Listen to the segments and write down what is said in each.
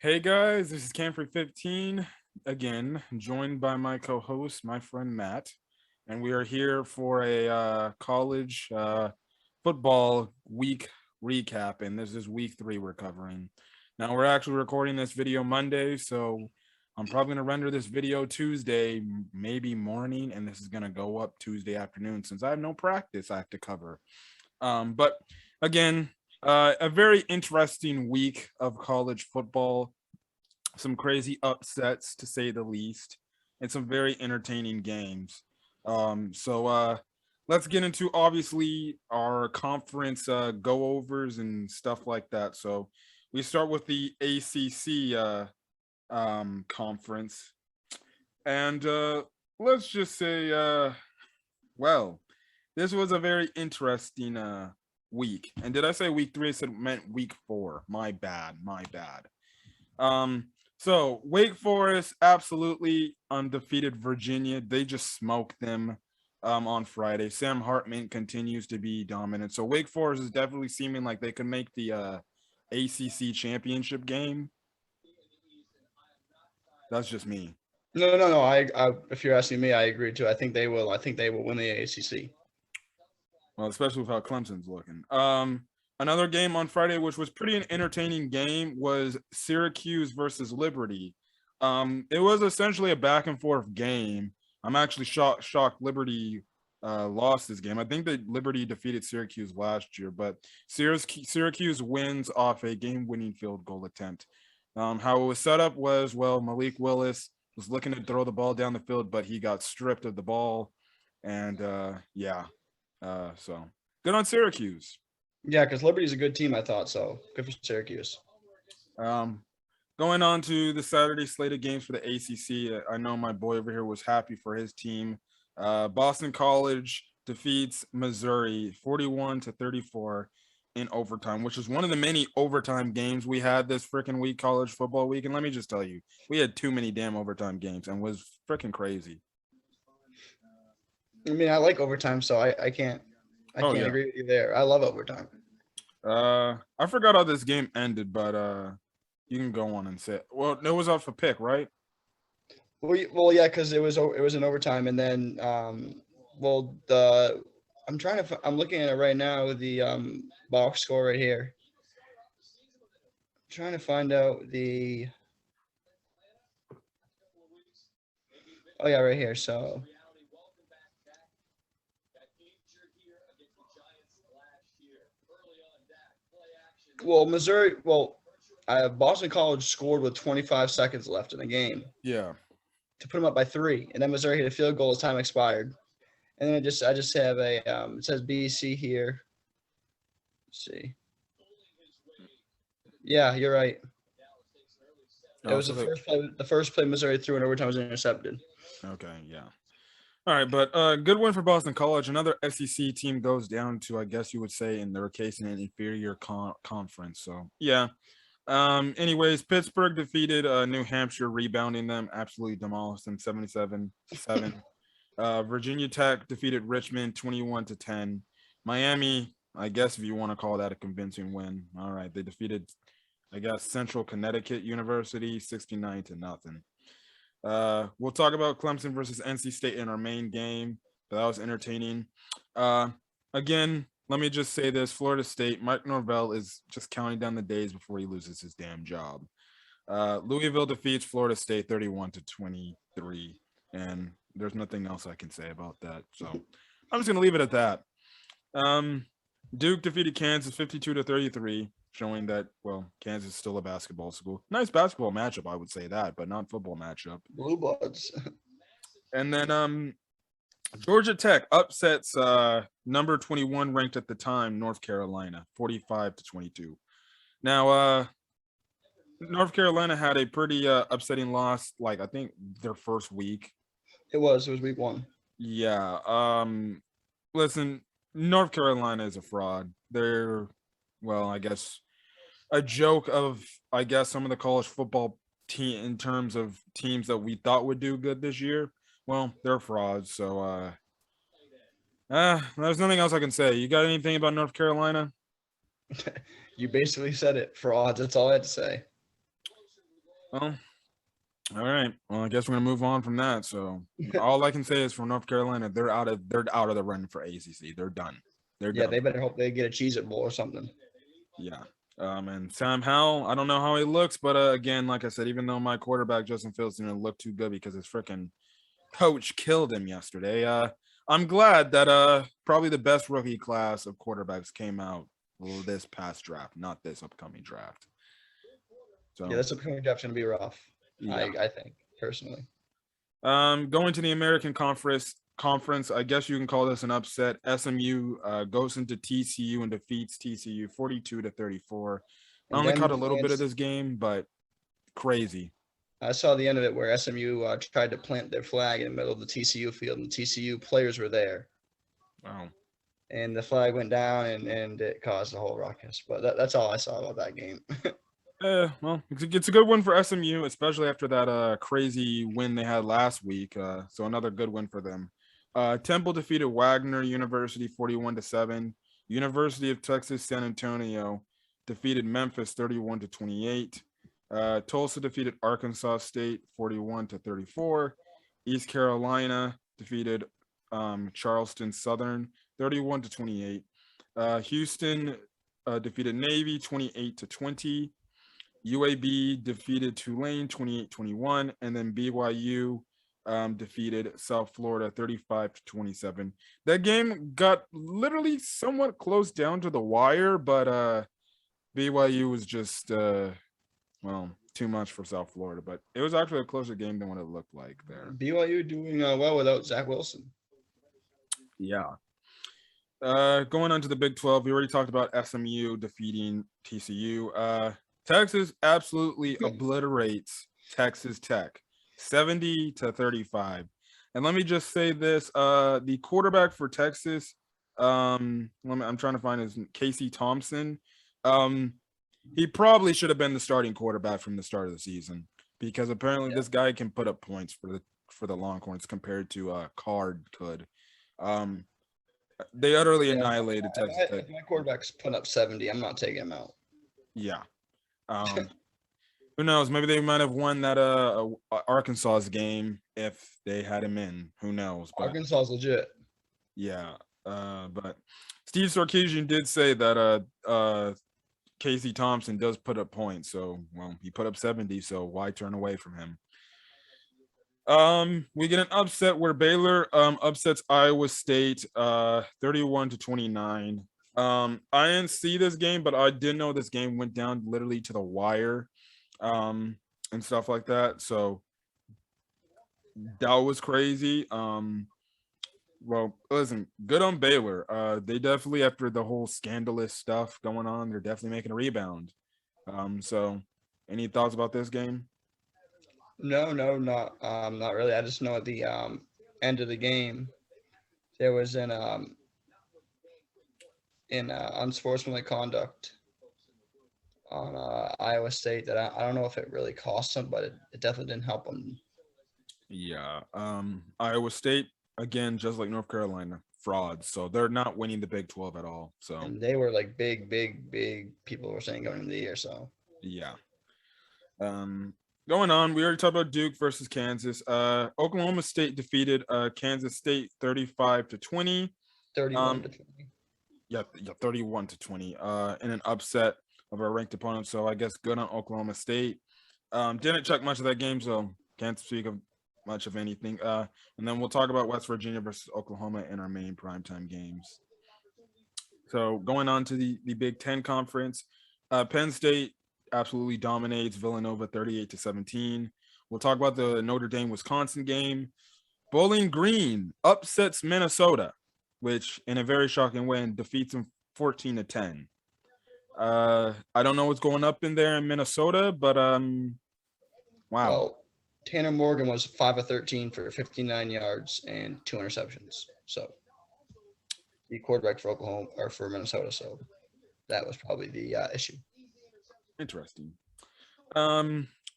Hey guys, this is Camfrey15 again, joined by my co-host, my friend Matt, and we are here for a college football week recap, and this is week 3 we're covering. Now we're actually recording this video Monday, so I'm probably gonna render this video Tuesday, maybe morning, and this is gonna go up Tuesday afternoon since I have no practice I have to cover. But again, a very interesting week of college football, some crazy upsets to say the least, and some very entertaining games. So let's get into obviously our conference go overs and stuff like that. So we start with the ACC conference, and let's just say, well, this was a very interesting week. And did I say week 3? I said meant week 4. My bad. My bad. Um, so Wake Forest absolutely undefeated Virginia. They just smoked them on Friday. Sam Hartman continues to be dominant. So Wake Forest is definitely seeming like they could make the ACC championship game. That's just me. No. If you're asking me, I agree too. I think they will. I think they will win the ACC. Well, especially with how Clemson's looking. Another game on Friday, which was pretty an entertaining game, was Syracuse versus Liberty. It was essentially a back and forth game. I'm actually shocked Liberty lost this game. I think that Liberty defeated Syracuse last year, but Syracuse wins off a game-winning field goal attempt. How it was set up was, well, Malik Willis was looking to throw the ball down the field, but he got stripped of the ball, and yeah, so good on Syracuse. Yeah, because Liberty's a good team. I thought so. Good for Syracuse. Um, Going on to the Saturday slate of games for the ACC, I know my boy over here was happy for his team. Boston College defeats Missouri 41-34 in overtime, which is one of the many overtime games we had this freaking week, college football week. And let me just tell you, we had too many damn overtime games and was freaking crazy. I mean, I like overtime, so I can't I Oh can't yeah. agree with you there. I love overtime. I forgot how this game ended, but you can go on and say it. Well, it was off a pick, right? Yeah, because it was an overtime, and then well the I'm looking at it right now. The box score right here. Trying to find out the oh yeah right here. So well Missouri well Boston College scored with 25 seconds left in the game Yeah. to put them up by 3, and then Missouri hit a field goal as time expired. And then I just have a it says BC here. Let's see. Yeah, you're right. It Oh, was so they, the first play Missouri threw in overtime was intercepted. okay, yeah. All right, but good win for Boston College. Another SEC team goes down to, I guess you would say, in their case, in an inferior conference. So yeah. Anyways, Pittsburgh defeated New Hampshire, rebounding them, absolutely demolished them, 77-7. Virginia Tech defeated Richmond 21-10. Miami, I guess if you want to call that a convincing win. All right, they defeated, I guess, Central Connecticut University 69-0. We'll talk about Clemson versus NC State in our main game. But that was entertaining. Uh, Again, let me just say this: Florida State, Mike Norvell is just counting down the days before he loses his damn job. Louisville defeats Florida State 31-23, and there's nothing else I can say about that. So I'm just gonna leave it at that. Um, Duke defeated Kansas 52-33, showing that, well, Kansas is still a basketball school. Nice basketball matchup, I would say that, but not football matchup. Blue Bloods. And then Georgia Tech upsets number 21 ranked at the time North Carolina 45-22. Now North Carolina had a pretty upsetting loss, like I think their first week. It was week 1. Yeah. Listen, North Carolina is a fraud. They're, well, I guess a joke of, I guess, some of the college football team in terms of teams that we thought would do good this year. Well, they're frauds. So there's nothing else I can say. You got anything about North Carolina? You basically said it. Frauds. That's all I had to say. Well, all right. Well, I guess we're gonna move on from that. So all I can say is for North Carolina, they're out of the run for ACC. They're done. They're Yeah, done. they better hope they get a Cheez-It Bowl or something. Yeah. And Sam Howell, I don't know how he looks, but again, like I said, even though my quarterback Justin Fields didn't look too good because his freaking coach killed him yesterday. I'm glad that probably the best rookie class of quarterbacks came out this past draft, not this upcoming draft. Yeah, So this upcoming draft's gonna be rough. yeah. I think personally. Going to the American Conference, I guess you can call this an upset. SMU goes into TCU and defeats TCU 42-34. I And only then caught the a little bit of fans, this game, but crazy. I saw the end of it where SMU tried to plant their flag in the middle of the TCU field, and the TCU players were there, Wow. and the flag went down, and it caused a whole ruckus. But that's all I saw about that game. Well, it's a good win for SMU, especially after that crazy win they had last week. So another good win for them. Temple defeated Wagner University 41-7. University of Texas San Antonio defeated Memphis 31-28. Tulsa defeated Arkansas State 41-34. East Carolina defeated Charleston Southern 31-28. Houston defeated Navy 28-20. UAB defeated Tulane 28-21, and then BYU defeated South Florida 35-27. That game got literally somewhat close down to the wire, but BYU was just too much for South Florida. But it was actually a closer game than what it looked like there. BYU doing well without Zach Wilson. Yeah. Going on to the Big 12, we already talked about SMU defeating TCU. Texas absolutely obliterates Texas Tech 70-35. And let me just say this, the quarterback for Texas, I'm trying to find his Casey Thompson. He probably should have been the starting quarterback from the start of the season because apparently this guy can put up points for the Longhorns compared to Card could. They utterly annihilated Texas Tech. If my quarterback's putting up 70, I'm not taking him out. Yeah. Who knows? Maybe they might have won that Arkansas's game if they had him in. Who knows? But Arkansas's legit. yeah. But Steve Sarkisian did say that Casey Thompson does put up points. So he put up 70. So why turn away from him? We get an upset where Baylor upsets Iowa State 31-29. I didn't see this game, but I did know this game went down literally to the wire and stuff like that. So that was crazy. Well, listen, good on Baylor. They definitely, after the whole scandalous stuff going on, they're definitely making a rebound. So any thoughts about this game? No, not really. I just know at the end of the game, there was an unsportsmanlike conduct on Iowa State that I don't know if it really cost them, but it definitely didn't help them. Yeah. Iowa State, again, just like North Carolina, frauds. So they're not winning the Big 12 at all. So And they were like big people were saying going into the year. So yeah. Going on, we already talked about Duke versus Kansas. Oklahoma State defeated Kansas State 35-20. 31-20. Yeah, 31-20. In an upset of a ranked opponent. So I guess good on Oklahoma State. Didn't check much of that game, so can't speak of much of anything. And then we'll talk about West Virginia versus Oklahoma in our main primetime games. So going on to the Big Ten Conference, Penn State absolutely dominates Villanova 38-17. We'll talk about the Notre Dame Wisconsin game. Bowling Green upsets Minnesota, which in a very shocking win defeats them 14-10. I don't know what's going up in there in Minnesota, but wow. Well, Tanner Morgan was 5 of 13 for 59 yards and 2 interceptions. So the quarterback for Oklahoma or for Minnesota. So that was probably the issue. Interesting.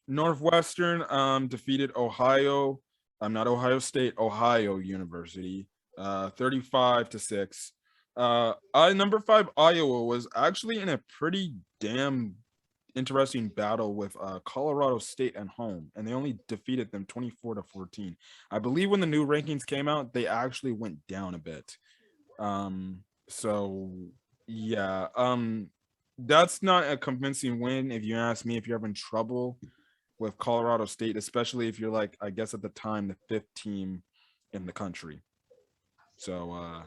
Northwestern defeated Ohio. Not Ohio State, Ohio University, 35-6. Number 5 Iowa was actually in a pretty damn interesting battle with Colorado State at home, and they only defeated them 24-14. I believe when the new rankings came out, they actually went down a bit. So yeah, that's not a convincing win if you ask me. If you're having trouble with Colorado State, especially if you're like, I guess at the time, the fifth team in the country. So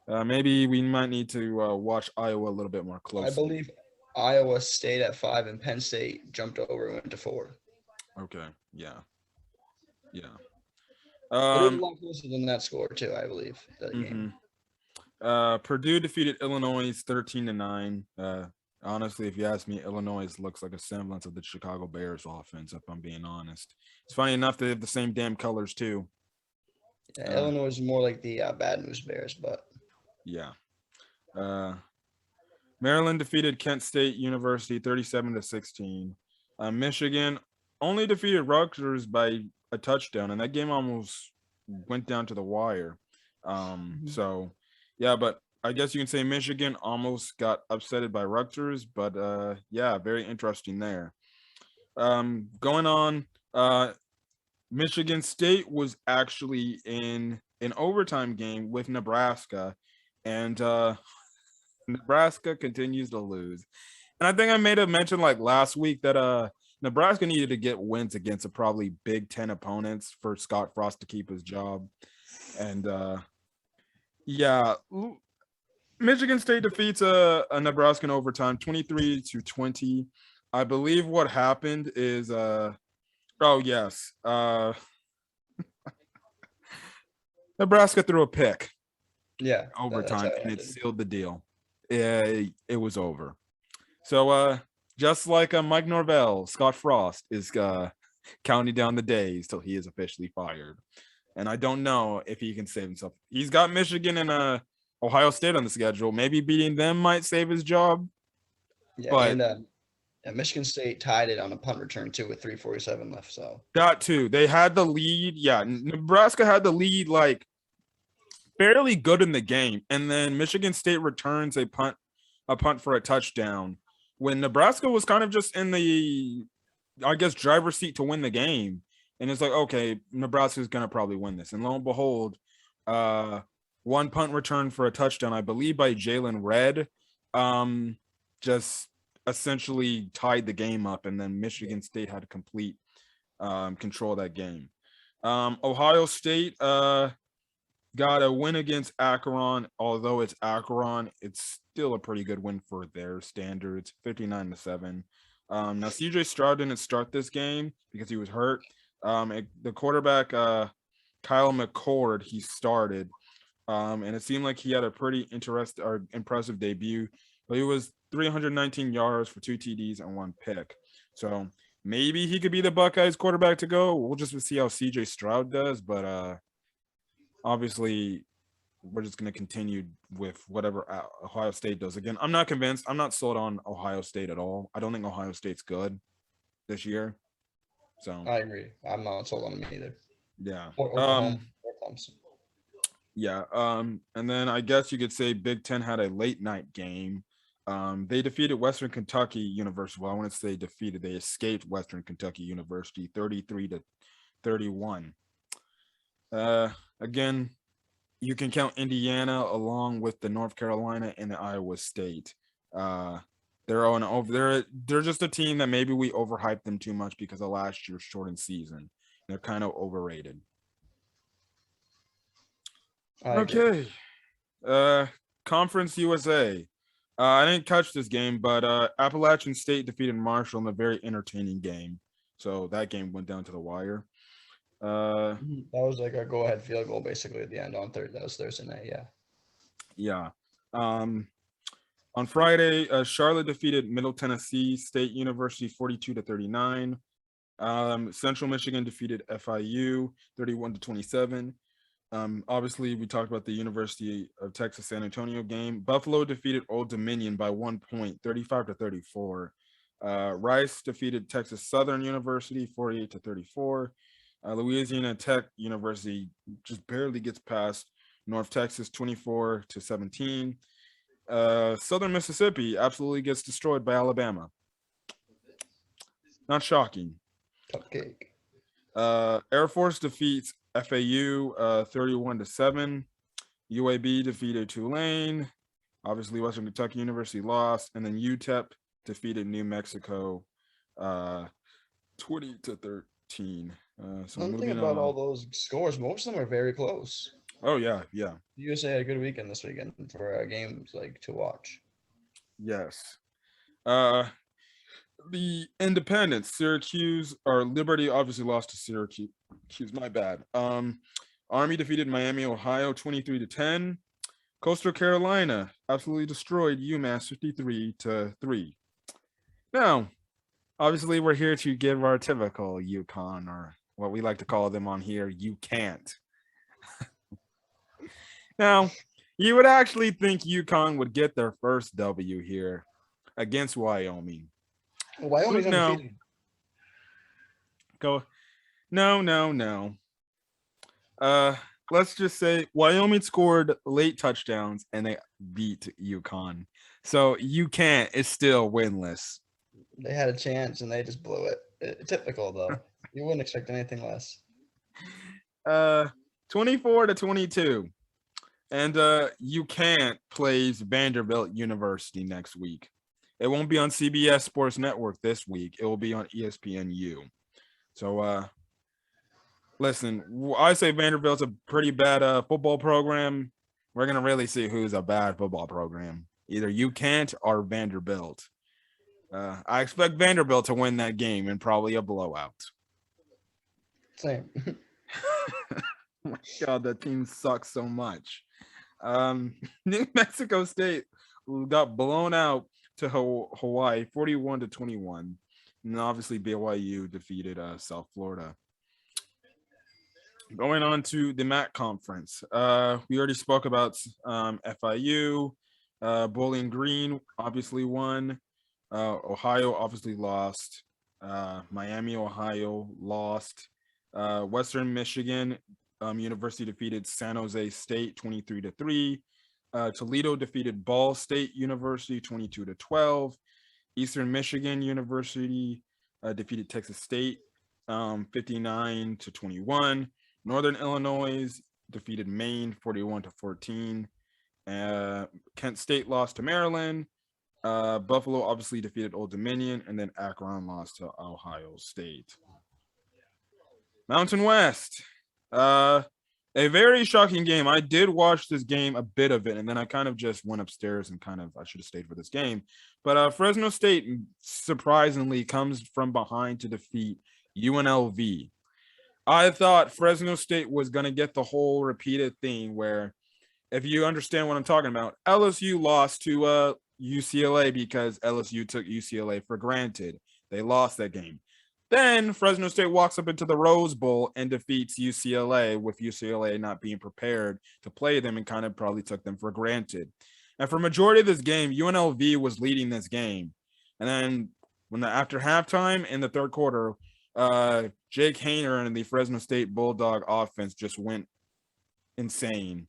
maybe we might need to watch Iowa a little bit more I closely. believe Iowa stayed at 5 and Penn State jumped over and went to 4. Okay, yeah, yeah. But it was a lot closer than that score too, I believe, that game. Purdue defeated Illinois 13-9. Honestly, if you ask me, Illinois looks like a semblance of the Chicago Bears offense, if I'm being honest. It's funny enough they have the same damn colors too. Yeah, Illinois is more like the Bad News Bears, but yeah. Maryland defeated Kent State University 37-16. Michigan only defeated Rutgers by a touchdown, and that game almost went down to the wire. So, yeah, but I guess you can say Michigan almost got upsetted by Rutgers, but yeah, very interesting there. Going on, Michigan State was actually in an overtime game with Nebraska, and Nebraska continues to lose. And I think I made a mention like last week that Nebraska needed to get wins against a probably Big Ten opponents for Scott Frost to keep his job. And yeah, Michigan State defeats a Nebraska in overtime 23-20. I believe what happened is oh yes. Nebraska threw a pick. Yeah, Overtime, and it sealed the deal. It was over. So just like Mike Norvell, Scott Frost is counting down the days till he is officially fired. And I don't know if he can save himself. He's got Michigan and Ohio State on the schedule. Maybe beating them might save his job. Yeah, but and Michigan State tied it on a punt return too with 3:47 left. So that too, they had the lead. Yeah, Nebraska had the lead like fairly good in the game, and then Michigan State returns a punt for a touchdown when Nebraska was kind of just in the, I guess, driver's seat to win the game. And it's like, okay, Nebraska's gonna probably win this. And lo and behold, one punt return for a touchdown, I believe by Jalen Red, just essentially tied the game up, and then Michigan State had to complete control of that game. Ohio State got a win against Akron. Although it's Akron, it's still a pretty good win for their standards, 59-7. Now CJ Stroud didn't start this game because he was hurt. The quarterback Kyle McCord, he started, and it seemed like he had a pretty impressive debut. But he was 319 yards for 2 TDs and 1 pick. So maybe he could be the Buckeyes quarterback to go. We'll just see how CJ Stroud does, but obviously we're just going to continue with whatever Ohio State does. Again, I'm not convinced. I'm not sold on Ohio State at all. I don't think Ohio State's good this year. So I agree. I'm not sold on them either. Yeah. Or Oklahoma or Clemson. Yeah. And then I guess you could say Big Ten had a late night game. They defeated Western Kentucky University. Well, I want to say defeated. They escaped Western Kentucky University 33-31. Again, you can count Indiana along with the North Carolina and the Iowa State. They're just a team that maybe we overhyped them too much because of last year's shortened season. They're kind of overrated. Okay. Conference USA. I didn't catch this game, but Appalachian State defeated Marshall in a very entertaining game. So that game went down to the wire. That was like a go-ahead field goal basically at the end on Thursday. That was Thursday night, yeah. Yeah. On Friday, Charlotte defeated Middle Tennessee State University 42-39. Central Michigan defeated FIU 31-27. Obviously, we talked about the University of Texas San Antonio game. Buffalo defeated Old Dominion by 1 point, 35-34. Rice defeated Texas Southern University 48-34. Louisiana Tech University just barely gets past North Texas 24-17. Southern Mississippi absolutely gets destroyed by Alabama. Not shocking. Cupcake. Air Force defeats FAU 31-7. UAB defeated Tulane. Obviously, Western Kentucky University lost, and then UTEP defeated New Mexico 20-13. So One thing moving about all on. those scores, most of them are very close. Oh yeah, yeah, USA had a good weekend this weekend for games like to watch. yes. Uh, the Independence, Syracuse or Liberty obviously lost to Syracuse. My bad. Army defeated Miami, Ohio 23-10. Coastal Carolina absolutely destroyed UMass 53-3. Now, obviously, we're here to give our typical UConn, or what we like to call them on here, you can't. Now, you would actually think UConn would get their first W here against Wyoming. Wyoming's undefeated. Go. No. Let's just say Wyoming scored late touchdowns and they beat UConn. So UConn is still winless. They had a chance and they just blew it. Typical though. You wouldn't expect anything less. 24-22. And UConn plays Vanderbilt University next week. It won't be on CBS Sports Network this week. It will be on ESPNU. So listen, I say Vanderbilt's a pretty bad football program. We're going to really see who's a bad football program. Either UConn or Vanderbilt. I expect Vanderbilt to win that game and probably a blowout. Same. Oh my God, that team sucks so much. New Mexico State got blown out to Hawaii 41-21. And obviously BYU defeated South Florida. Going on to the MAC conference. We already spoke about FIU. Bowling Green obviously won. Ohio obviously lost. Miami, Ohio lost. Western Michigan University defeated San Jose State 23-3. Toledo defeated Ball State University 22-12. Eastern Michigan University defeated Texas State 59-21. Northern Illinois defeated Maine 41-14. Kent State lost to Maryland. Buffalo obviously defeated Old Dominion, and then Akron lost to Ohio State. Mountain West. A very shocking game. I did watch this game, a bit of it, and then I kind of just went upstairs and I should have stayed for this game. But Fresno State surprisingly comes from behind to defeat UNLV. I thought Fresno State was going to get the whole repeated thing where, if you understand what I'm talking about, LSU lost to UCLA because LSU took UCLA for granted. They lost that game. Then Fresno State walks up into the Rose Bowl and defeats UCLA, with UCLA not being prepared to play them and kind of probably took them for granted. And for majority of this game, UNLV was leading this game. And then after halftime in the third quarter, Jake Haener and the Fresno State Bulldog offense just went insane.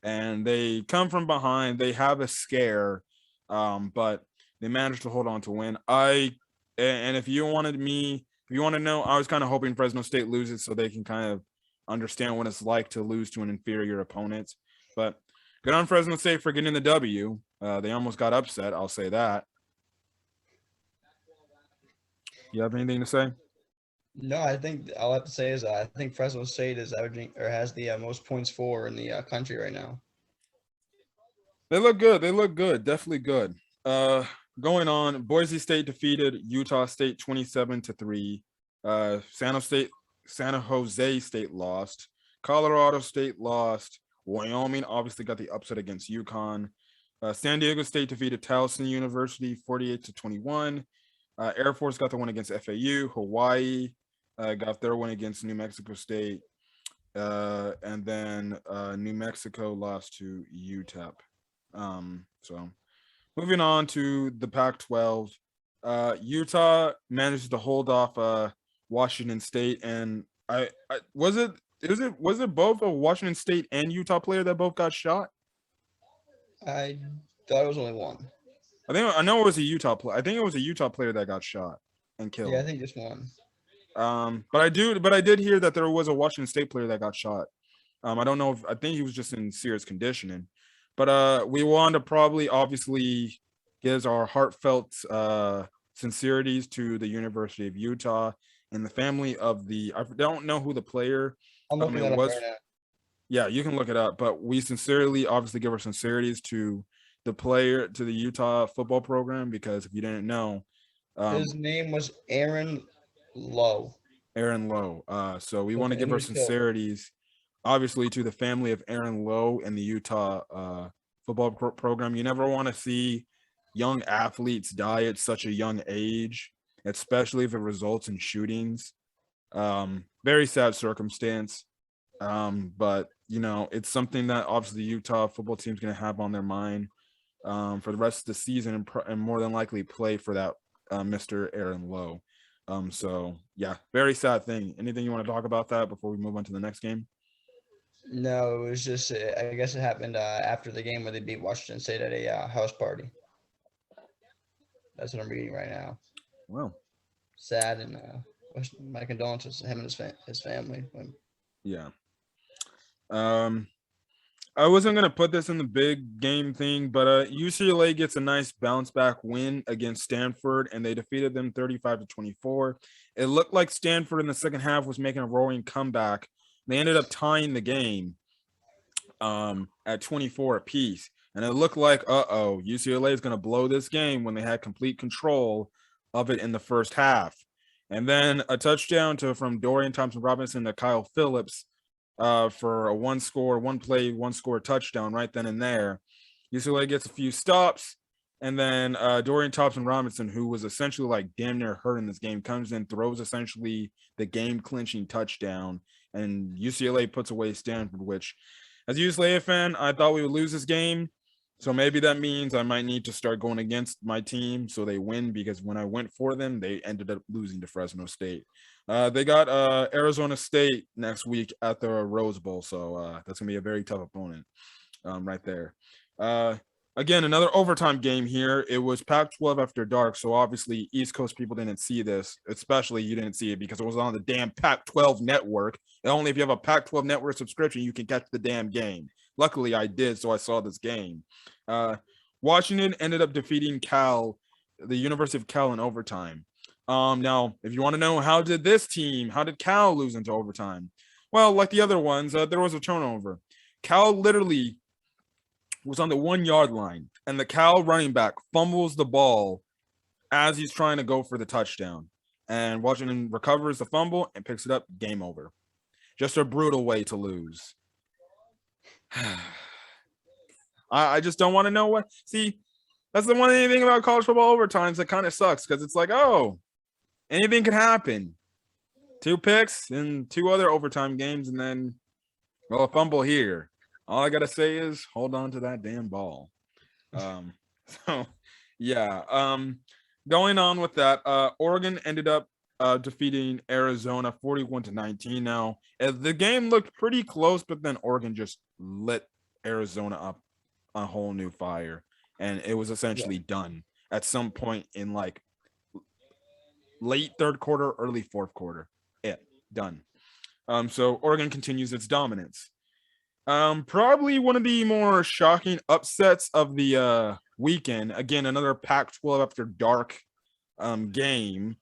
And they come from behind. They have a scare, but they managed to hold on to win. If you want to know, I was kind of hoping Fresno State loses so they can kind of understand what it's like to lose to an inferior opponent. But good on Fresno State for getting the W. They almost got upset. I'll say that. You have anything to say? No, I think all I have to say is I think Fresno State is averaging or has the most points for in the country right now. They look good. Definitely good. Going on, Boise State defeated Utah State 27-3. San Jose State lost. Colorado State lost. Wyoming obviously got the upset against UConn. San Diego State defeated Towson University 48-21. Air Force got the win against FAU. Hawaii got their win against New Mexico State. And then New Mexico lost to UTEP. So moving on to the Pac-12, Utah managed to hold off Washington State, and was it both a Washington State and Utah player that both got shot? I thought it was only one. I know it was a Utah player. I think it was a Utah player that got shot and Yeah, I killed. think just one. But I did hear that there was a Washington State player that got shot. I don't know if I think he was just in serious conditioning. But we want to probably obviously gives our heartfelt sincerities to the University of Utah and the family of the I don't know who the player I'm looking it that up was. right now. Yeah, you can look it up, but we sincerely obviously give our sincerities to the player to the Utah football program because if you didn't know, His name was Aaron Lowe, Aaron Lowe. So we want to and give he our was killed. sincerities, obviously, to the family of Aaron Lowe and the Utah football program. You never want to see young athletes die at such a young age, especially if it results in shootings. Very sad circumstance. But it's something that obviously the Utah football team's going to have on their mind for the rest of the season and more than likely play for that Mr. Aaron Lowe. So yeah, very sad thing. Anything you want to talk about that before we move on to the next game? No, it was just I guess it happened after the game where they beat Washington State at a house party. That's what I'm reading right now. Well, Sad and my condolences to him and his family. yeah. Um, I wasn't gonna put this in the big game thing, but UCLA gets a nice bounce back win against Stanford, and they defeated them 35-24. It looked like Stanford in the second half was making a roaring comeback. They ended up tying the game at 24 apiece, and it looked like UCLA is gonna blow this game when they had complete control of it in the first half. And then a touchdown from Dorian Thompson Robinson to Kyle Phillips for a one play, one score touchdown right then and there. UCLA gets a few stops, and then Dorian Thompson Robinson, who was essentially like damn near hurt in this game, comes in, throws essentially the game clinching touchdown, and UCLA puts away Stanford, which as a UCLA fan, I thought we would lose this game. So maybe that means I might need to start going against my team so they win, because when I went for them, they ended up losing to Fresno State. They got Arizona State next week at the Rose Bowl, so that's gonna be a very tough opponent right there. Again, another overtime game here. It was Pac-12 after dark, so obviously East Coast people didn't see this. Especially you didn't see it because it was on the damn Pac-12 network. And only if you have a Pac-12 network subscription, you can catch the damn game. Luckily, I did, so I saw this game. Washington ended up defeating the University of Cal in overtime. Now, if you want to know how did Cal lose into overtime? Well, like the other ones, there was a turnover. Cal literally was on the 1 yard line, and the Cal running back fumbles the ball as he's trying to go for the touchdown. And Washington recovers the fumble and picks it up. Game over. Just a brutal way to lose. I just don't want to know what. See, that's the one thing about college football overtimes that kind of sucks because it's like, oh, anything could happen. 2 picks and 2 other overtime games, and then, well, a fumble here. All I gotta say is hold on to that damn ball. So yeah. Going on with that, Oregon ended up defeating Arizona 41-19. Now, the game looked pretty close, but then Oregon just lit Arizona up a whole new fire, and it was essentially done at some point in like late third quarter, early fourth quarter. Done. So Oregon continues its dominance. Probably one of the more shocking upsets of the weekend. Again, another Pac-12 after dark game,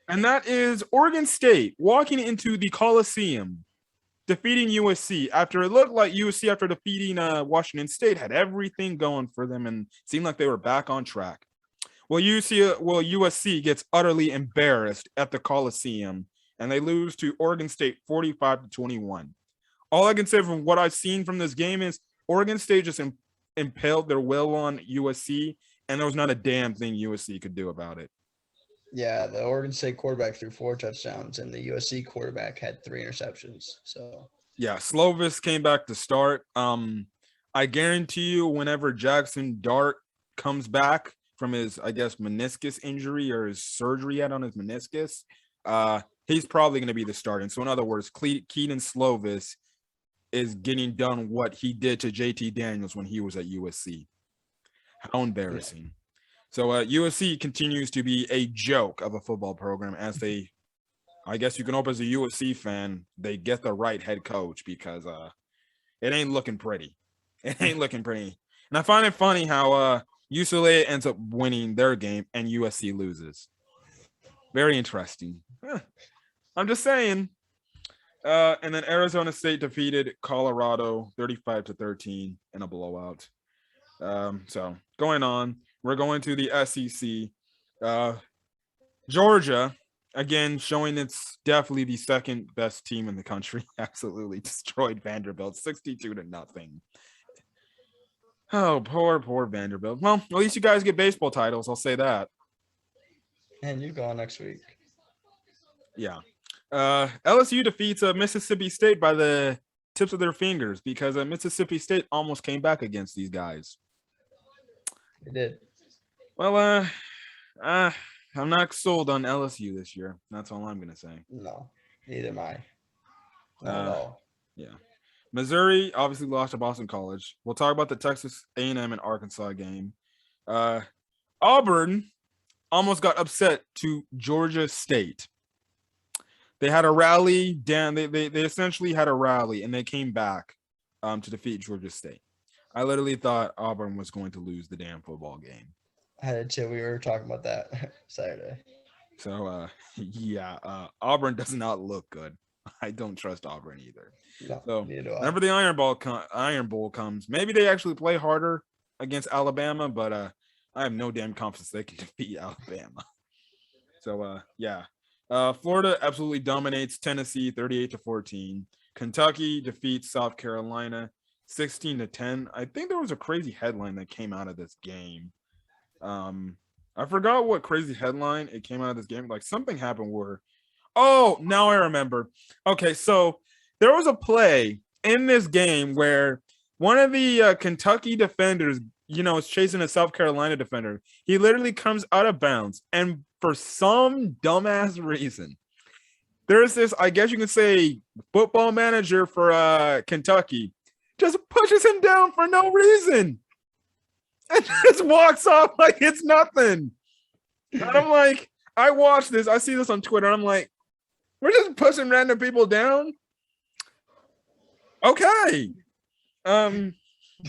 and that is Oregon State walking into the Coliseum, defeating USC after it looked like USC after defeating Washington State had everything going for them and seemed like they were back on track. Well, USC gets utterly embarrassed at the Coliseum, and they lose to Oregon State 45-21. All I can say from what I've seen from this game is Oregon State just impaled their will on USC, and there was not a damn thing USC could do about it. Yeah, the Oregon State quarterback threw 4 touchdowns, and the USC quarterback had 3 interceptions. So yeah, Slovis came back to start. I guarantee you, whenever Jackson Dart comes back from his, I guess, meniscus injury or his surgery yet on his meniscus, he's probably going to be the starter. So in other words, Keaton Slovis is getting done what he did to JT Daniels when he was at USC. How embarrassing. So USC continues to be a joke of a football program as they, I guess you can hope as a USC fan, they get the right head coach because it ain't looking pretty. It ain't looking pretty. And I find it funny how UCLA ends up winning their game and USC loses. Very interesting. I'm just saying. And then Arizona State defeated Colorado 35-13 in a blowout. So going on, we're going to the SEC. Georgia, again, showing it's definitely the second best team in the country. Absolutely destroyed Vanderbilt 62-0. Oh, poor Vanderbilt. Well, at least you guys get baseball titles. I'll say that. And you go on next week. Yeah. LSU defeats Mississippi State by the tips of their fingers because Mississippi State almost came back against these guys. They did. Well, I'm not sold on LSU this year. That's all I'm gonna say. No, neither am I. Not at all. Yeah. Missouri obviously lost to Boston College. We'll talk about the Texas A&M and Arkansas game. Auburn almost got upset to Georgia State. They had a rally down. They essentially had a rally and they came back to defeat Georgia State. I literally thought Auburn was going to lose the damn football game. I did too. We were talking about that Saturday. So Auburn does not look good. I don't trust Auburn either. No, so whenever the Iron Bowl comes, maybe they actually play harder against Alabama, but I have no damn confidence they can defeat Alabama. So Florida absolutely dominates Tennessee 38-14. Kentucky defeats South Carolina 16-10. I think there was a crazy headline that came out of this game. I forgot what crazy headline it came out of this game. Like something happened where, oh, now I remember. Okay, so there was a play in this game where one of the Kentucky defenders, is chasing a South Carolina defender. He literally comes out of bounds, and for some dumbass reason, there's this, I guess you can say, football manager for Kentucky just pushes him down for no reason and just walks off like it's nothing. And I'm like, I watch this, I see this on Twitter, and I'm like, we're just pushing random people down? Okay.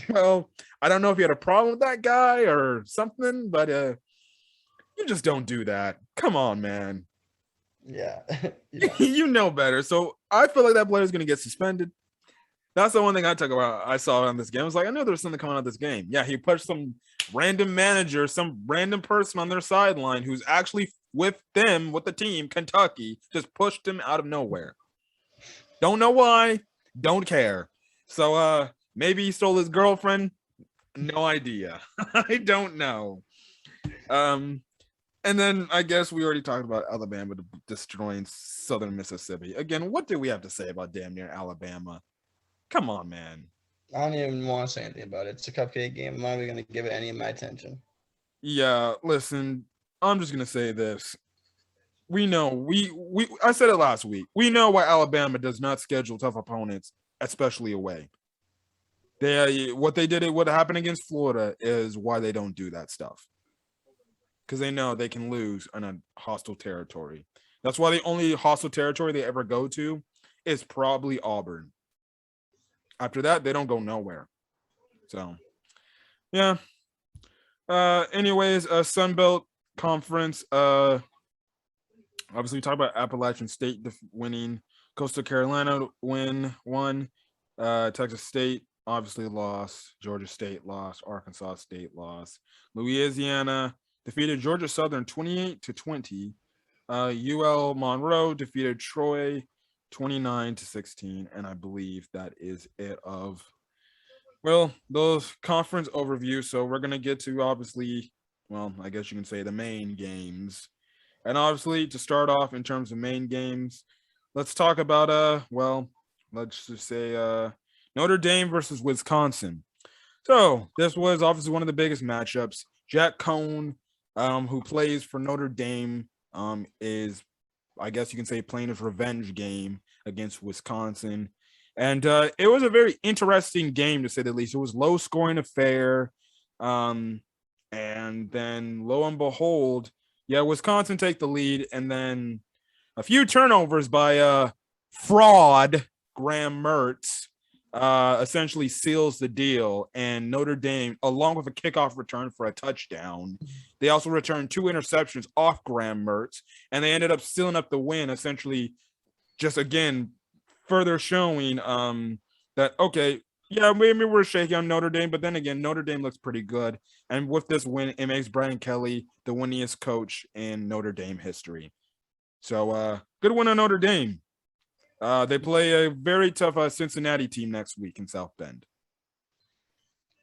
Well, I don't know if you had a problem with that guy or something, but you just don't do that. Come on, man. Yeah. You know better. So I feel like that player is going to get suspended. That's the one thing I saw on this game. I was like, I knew there was something coming out of this game. Yeah, he pushed some random manager, some random person on their sideline who's actually with them, with the team, Kentucky, just pushed him out of nowhere. Don't know why. Don't care. So maybe he stole his girlfriend. No idea. I don't know. And then I guess we already talked about Alabama destroying Southern Mississippi. Again, what do we have to say about damn near Alabama? Come on, man. I don't even want to say anything about it. It's a cupcake game. I'm not even going to give it any of my attention. Yeah, listen, I'm just going to say this. We know, I said it last week. We know why Alabama does not schedule tough opponents, especially away. What happened against Florida is why they don't do that stuff. Because they know they can lose in a hostile territory. That's why the only hostile territory they ever go to is probably Auburn. After that, they don't go nowhere. So, yeah. Anyways, Sun Belt Conference. Obviously, we talked about Appalachian State winning. Coastal Carolina won. Texas State obviously lost. Georgia State lost. Arkansas State lost. Louisiana defeated Georgia Southern 28-20. UL Monroe defeated Troy 29-16. And I believe that is it of, those conference overview. So we're going to get to obviously, I guess you can say the main games. And obviously to start off in terms of main games, let's talk about, let's just say Notre Dame versus Wisconsin. So this was obviously one of the biggest matchups. Jack Cohn, who plays for Notre Dame, is, I guess you can say, playing his revenge game against Wisconsin. And it was a very interesting game, to say the least. It was low-scoring affair. And then lo and behold, yeah, Wisconsin take the lead, and then a few turnovers by fraud Graham Mertz essentially seals the deal. And Notre Dame, along with a kickoff return for a touchdown, they also returned 2 interceptions off Graham Mertz, and they ended up sealing up the win, essentially just again further showing that okay, yeah, maybe we're shaky on Notre Dame, but then again, Notre Dame looks pretty good, and with this win, it makes Brian Kelly the winningest coach in Notre Dame history. So good win on Notre Dame. They play a very tough Cincinnati team next week in South Bend.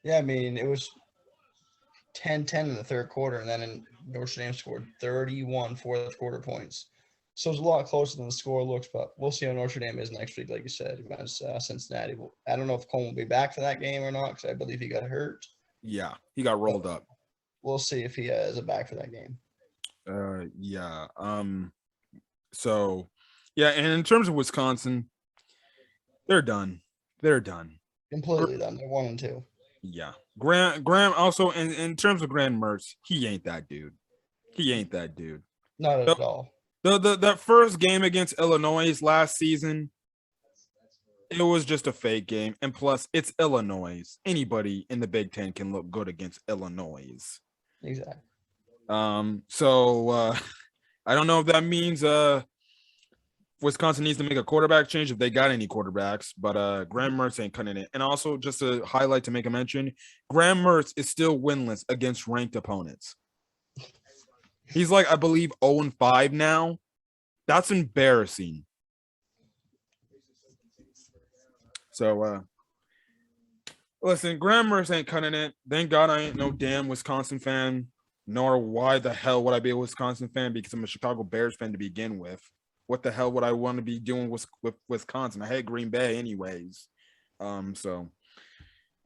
Yeah, I mean, it was 10-10 in the third quarter, and then Notre Dame scored 31 fourth quarter points. So it's a lot closer than the score looks, but we'll see how Notre Dame is next week, like you said, against Cincinnati. I don't know if Cole will be back for that game or not, because I believe he got hurt. Yeah, he got rolled up. We'll see if he is back for that game. Yeah. So, yeah, and in terms of Wisconsin, they're done. They're done. Completely done. They're 1-2. Yeah. Graham also in terms of Graham Mertz, he ain't that dude. He ain't that dude. Not at all. That first game against Illinois last season, it was just a fake game. And plus, it's Illinois. Anybody in the Big Ten can look good against Illinois. Exactly. So I don't know if that means Wisconsin needs to make a quarterback change if they got any quarterbacks, but Graham Mertz ain't cutting it. And also, just to highlight to make a mention, Graham Mertz is still winless against ranked opponents. He's like, I believe, 0-5 now. That's embarrassing. So, listen, Graham Mertz ain't cutting it. Thank God I ain't no damn Wisconsin fan, nor why the hell would I be a Wisconsin fan, because I'm a Chicago Bears fan to begin with. What the hell would I want to be doing with Wisconsin? I hate Green Bay anyways. So,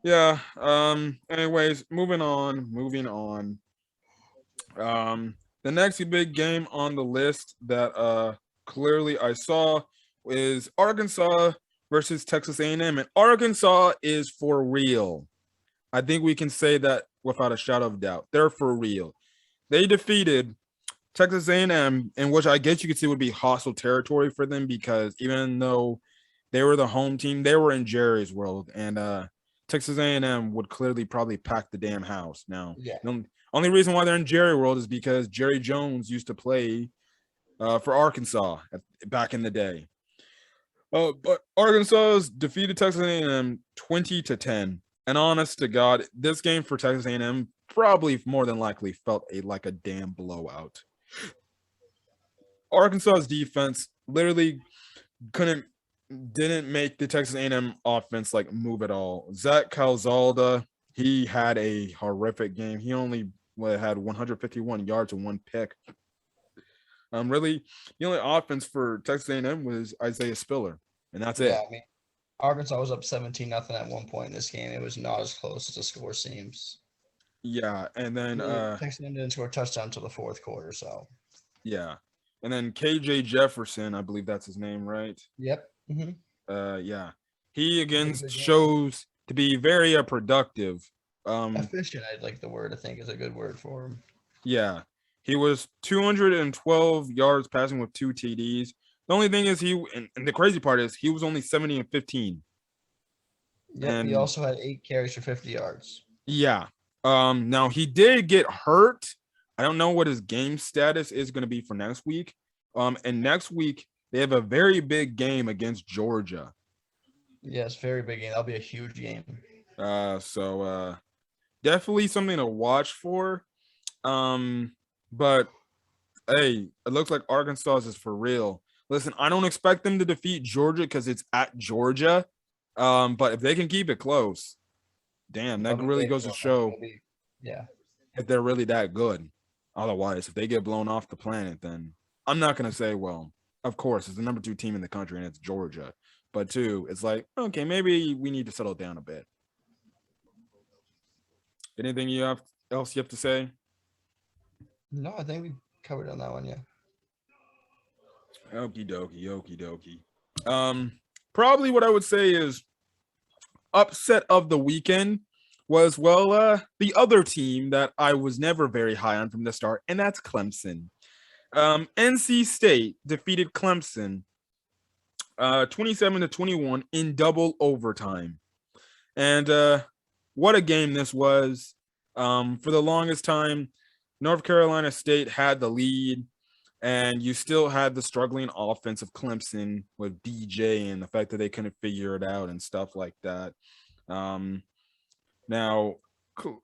yeah. Anyways, moving on. The next big game on the list that clearly I saw is Arkansas versus Texas A&M, and Arkansas is for real. I think we can say that without a shadow of doubt. They're for real. They defeated Texas A&M, in which I guess you could see would be hostile territory for them, because even though they were the home team, they were in Jerry's world, and Texas A&M would clearly probably pack the damn house. Now, yeah. The only reason why they're in Jerry world is because Jerry Jones used to play for Arkansas back in the day. But Arkansas defeated Texas A&M 20-10. And honest to God, this game for Texas A&M probably more than likely felt like a damn blowout. Arkansas's defense literally didn't make the Texas A&M offense like move at all. Zach Calzada, he had a horrific game. He only had 151 yards and 1 pick. Really, the only offense for Texas A&M was Isaiah Spiller, and that's it. I mean, Arkansas was up 17-0 at one point in this game. It was not as close as the score seems. Yeah, and then Texas A&M didn't score a touchdown until the fourth quarter, so. Yeah, and then KJ Jefferson, I believe that's his name, right? Yep. Mm-hmm. Yeah, he again shows to be very productive. Efficient, I'd like the word. I think is a good word for him. Yeah, he was 212 yards passing with 2 TDs. The only thing is and the crazy part is he was only 70-15. Yeah, and he also had 8 carries for 50 yards. Yeah. Now he did get hurt. I don't know what his game status is going to be for next week. And next week they have a very big game against Georgia. Yes, very big game. That'll be a huge game. So definitely something to watch for. But hey, it looks like Arkansas is for real. Listen, I don't expect them to defeat Georgia because it's at Georgia. But if they can keep it close, damn, that really goes to show if they're really that good. Otherwise, if they get blown off the planet, then I'm not going to say, well, of course, it's the number 2 team in the country and it's Georgia. But 2, it's like, okay, maybe we need to settle down a bit. Anything else you have to say? No, I think we covered on that one, yeah. Okie dokie. Probably what I would say is upset of the weekend was, the other team that I was never very high on from the start, and that's Clemson. NC State defeated Clemson 27-21 in double overtime. And what a game this was. For the longest time, North Carolina State had the lead, and you still had the struggling offense of Clemson with DJ and the fact that they couldn't figure it out and stuff like that. Now,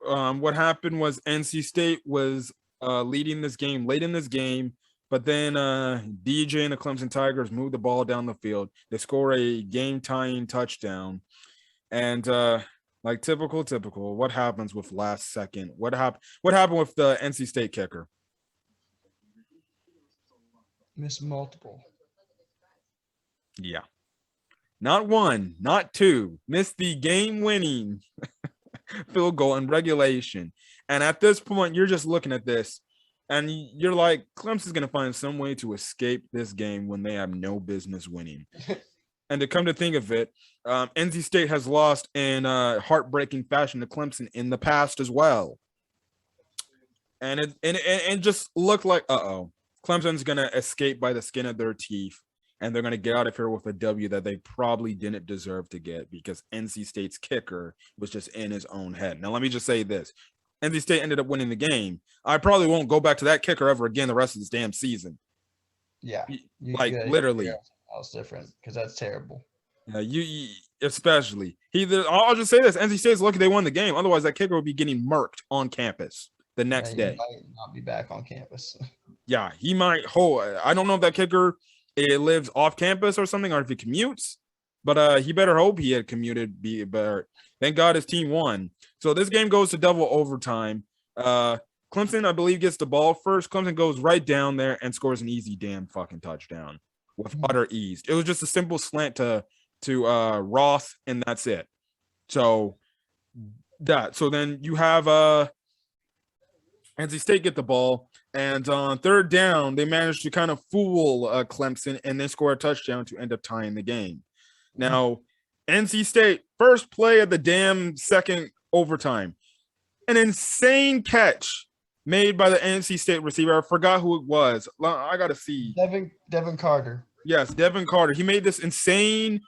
what happened was NC State was leading this game late in this game, but then DJ and the Clemson Tigers moved the ball down the field. They score a game-tying touchdown, and like typical, what happens with last second? What happened with the NC State kicker? Miss multiple. Yeah. Not one, not two. Missed the game-winning field goal in regulation. And at this point, you're just looking at this, and you're like, Clemson's going to find some way to escape this game when they have no business winning. And to come to think of it, NC State has lost in heartbreaking fashion to Clemson in the past as well. And it just looked like, Clemson's going to escape by the skin of their teeth, and they're going to get out of here with a W that they probably didn't deserve to get because NC State's kicker was just in his own head. Now, let me just say this. NC State ended up winning the game. I probably won't go back to that kicker ever again the rest of this damn season. Yeah. Literally. Yeah, that was different because that's terrible. Yeah, you especially. I'll just say this. NC State's lucky they won the game. Otherwise, that kicker would be getting murked on campus the next day. He might not be back on campus. Yeah, he might. I don't know if that kicker lives off campus or something, or if he commutes, but he better hope he had commuted. But thank God his team won. So this game goes to double overtime. Clemson, I believe, gets the ball first. Clemson goes right down there and scores an easy damn fucking touchdown with utter ease. It was just a simple slant to Ross, and that's it. So then you have NC State get the ball, and on third down, they managed to kind of fool Clemson, and they score a touchdown to end up tying the game. Now, NC State, first play of the damn second overtime, an insane catch made by the NC State receiver. I forgot who it was. I got to see. Devin Carter. Yes, Devin Carter. He made this insane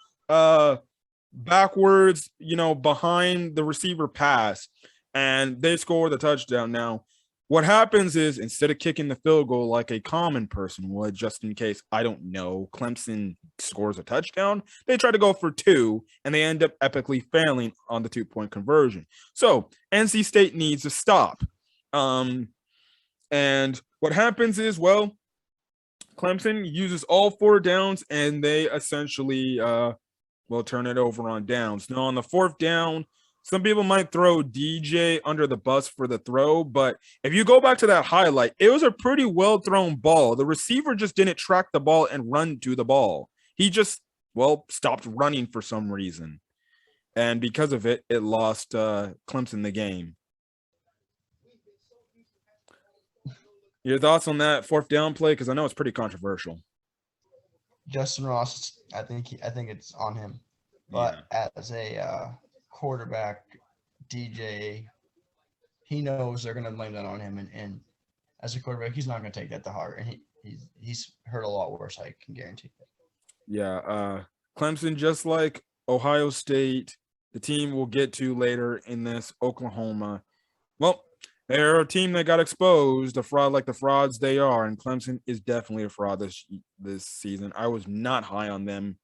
backwards, behind the receiver pass, and they score the touchdown. Now, what happens is instead of kicking the field goal like a common person would, just in case, I don't know, Clemson scores a touchdown, they try to go for two, and they end up epically failing on the 2-point conversion. So NC State needs to stop. And what happens is, Clemson uses all 4 downs, and they essentially turn it over on downs. Now, on the 4th down, some people might throw DJ under the bus for the throw, but if you go back to that highlight, it was a pretty well-thrown ball. The receiver just didn't track the ball and run to the ball. He just, stopped running for some reason. And because of it, it lost Clemson the game. Your thoughts on that 4th down play? Because I know it's pretty controversial. Justin Ross, I think it's on him. But as a quarterback, DJ, he knows they're going to blame that on him, and as a quarterback, he's not going to take that to heart, and he's hurt a lot worse, I can guarantee it. Yeah, Clemson, just like Ohio State, the team we'll get to later in this, Oklahoma, they're a team that got exposed, a fraud like the frauds they are, and Clemson is definitely a fraud this season. I was not high on them.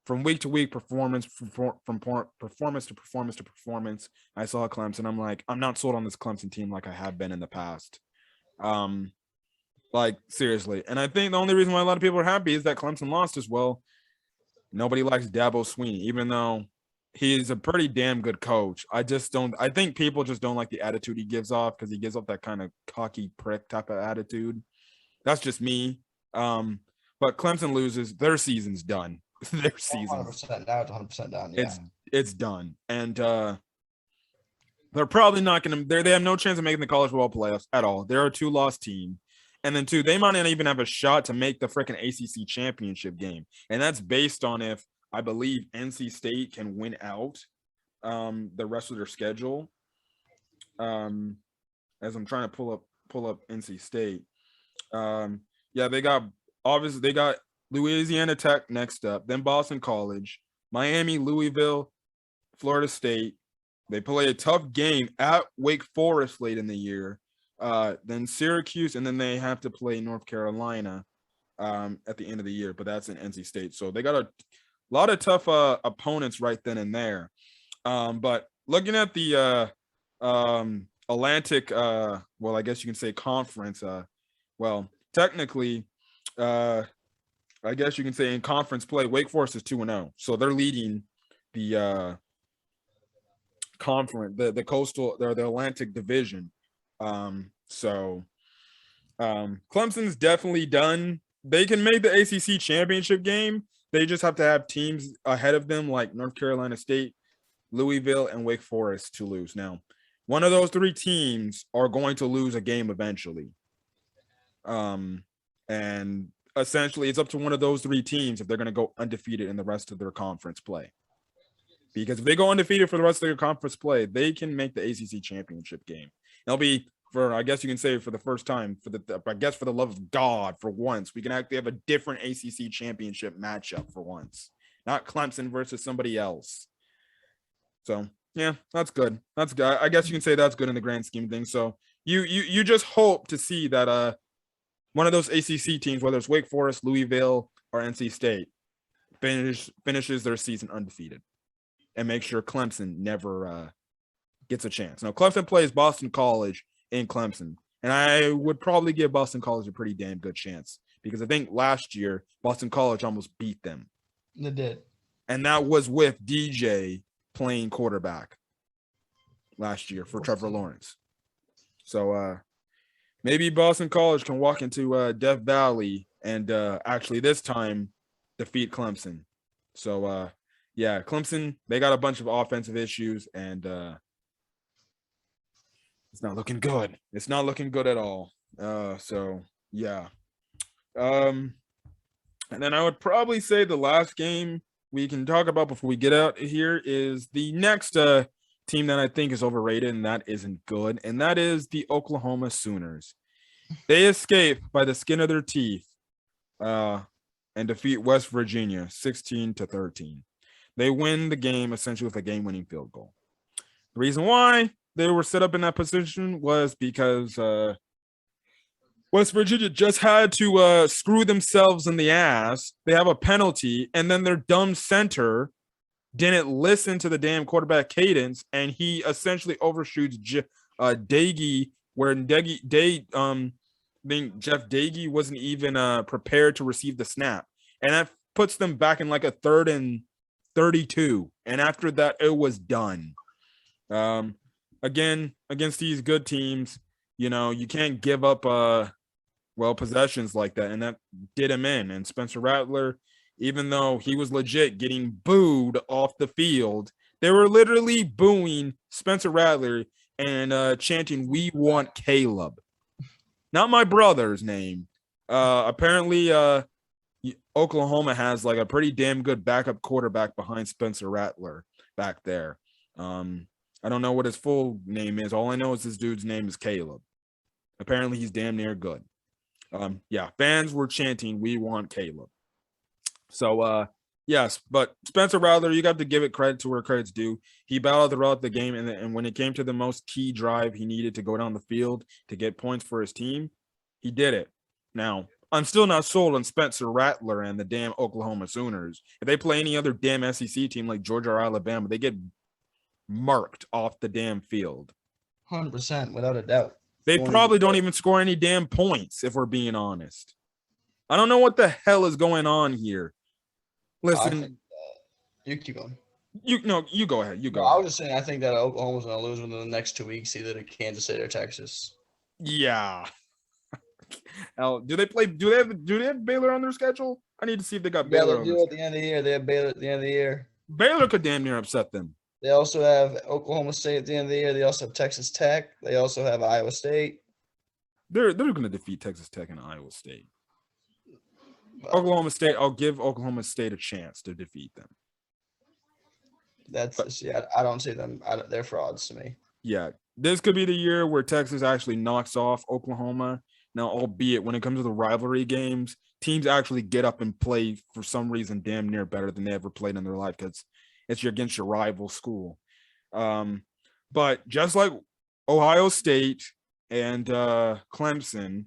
From week to week, performance to performance, I saw Clemson. I'm like, I'm not sold on this Clemson team like I have been in the past. Seriously. And I think the only reason why a lot of people are happy is that Clemson lost as well. Nobody likes Dabo Swinney, even though he's a pretty damn good coach. I think people just don't like the attitude he gives off, because he gives off that kind of cocky prick type of attitude. That's just me. But Clemson loses. Their season's done. Their season 100% now, 100% done. Yeah. It's done, and they're probably not going to. They have no chance of making the college football playoffs at all. They're a 2-loss team, and then 2, they might not even have a shot to make the freaking ACC championship game, and that's based on if I believe NC State can win out the rest of their schedule. Um, as I'm trying to pull up NC State. Yeah, they got Louisiana Tech next up, then Boston College, Miami, Louisville, Florida State. They play a tough game at Wake Forest late in the year. Then Syracuse, and then they have to play North Carolina at the end of the year, but that's in NC State. So they got a lot of tough opponents right then and there. But looking at the Atlantic, well, I guess you can say conference. Well, technically, I guess you can say in conference play, Wake Forest is 2-0, so they're leading the conference, the coastal, or the Atlantic Division. So Clemson's definitely done. They can make the ACC championship game. They just have to have teams ahead of them like North Carolina State, Louisville, and Wake Forest to lose. Now, one of those three teams are going to lose a game eventually. And essentially it's up to one of those three teams if they're going to go undefeated in the rest of their conference play. Because if they go undefeated for the rest of their conference play, they can make the ACC championship game. It'll be for, I guess you can say for the first time, for the love of God, for once, we can actually have a different ACC championship matchup for once. Not Clemson versus somebody else. So, yeah, that's good. That's good. I guess you can say that's good in the grand scheme of things. So, you just hope to see that one of those ACC teams, whether it's Wake Forest, Louisville, or NC State, finishes their season undefeated, and make sure Clemson never gets a chance. Now, Clemson plays Boston College in Clemson, and I would probably give Boston College a pretty damn good chance because I think last year Boston College almost beat them. They did, and that was with DJ playing quarterback last year for Trevor Lawrence. So maybe Boston College can walk into Death Valley and actually this time defeat Clemson. So yeah, Clemson, they got a bunch of offensive issues, and it's not looking good. It's not looking good at all. So yeah. And then I would probably say the last game we can talk about before we get out here is the next team that I think is overrated and that isn't good, and that is the Oklahoma Sooners. They escape by the skin of their teeth and defeat West Virginia 16-13. They win the game essentially with a game-winning field goal. The reason why they were set up in that position was because West Virginia just had to screw themselves in the ass. They have a penalty, and then their dumb center didn't listen to the damn quarterback cadence, and he essentially overshoots Dagey, where I think Jeff Dagey wasn't even prepared to receive the snap, and that puts them back in like a 3rd and 32, and after that it was done. Again, against these good teams, you can't give up possessions like that, and that did him in. And Spencer Rattler, even though he was legit getting booed off the field, they were literally booing Spencer Rattler and chanting, "We want Caleb." Not my brother's name. Apparently, Oklahoma has like a pretty damn good backup quarterback behind Spencer Rattler back there. I don't know what his full name is. All I know is this dude's name is Caleb. Apparently, he's damn near good. Yeah, fans were chanting, "We want Caleb." So, yes, but Spencer Rattler, you got to give it credit to where credit's due. He battled throughout the game, and when it came to the most key drive he needed to go down the field to get points for his team, he did it. Now, I'm still not sold on Spencer Rattler and the damn Oklahoma Sooners. If they play any other damn SEC team like Georgia or Alabama, they get marked off the damn field. 100%, without a doubt. They probably don't even score any damn points, if we're being honest. I don't know what the hell is going on here. Listen, you keep going. You go ahead. You go. I was just saying, I think that Oklahoma's going to lose within the next 2 weeks, either to Kansas State or Texas. Yeah. Hell, do they have Baylor on their schedule? I need to see if they got Baylor. At the end of the year. They have Baylor at the end of the year. Baylor could damn near upset them. They also have Oklahoma State at the end of the year. They also have Texas Tech. They also have Iowa State. They're going to defeat Texas Tech and Iowa State. Oklahoma State, I'll give Oklahoma State a chance to defeat them. I don't see them. They're frauds to me. Yeah, this could be the year where Texas actually knocks off Oklahoma. Now, albeit when it comes to the rivalry games, teams actually get up and play for some reason damn near better than they ever played in their life because it's against your rival school. Um, but just like Ohio State and Clemson,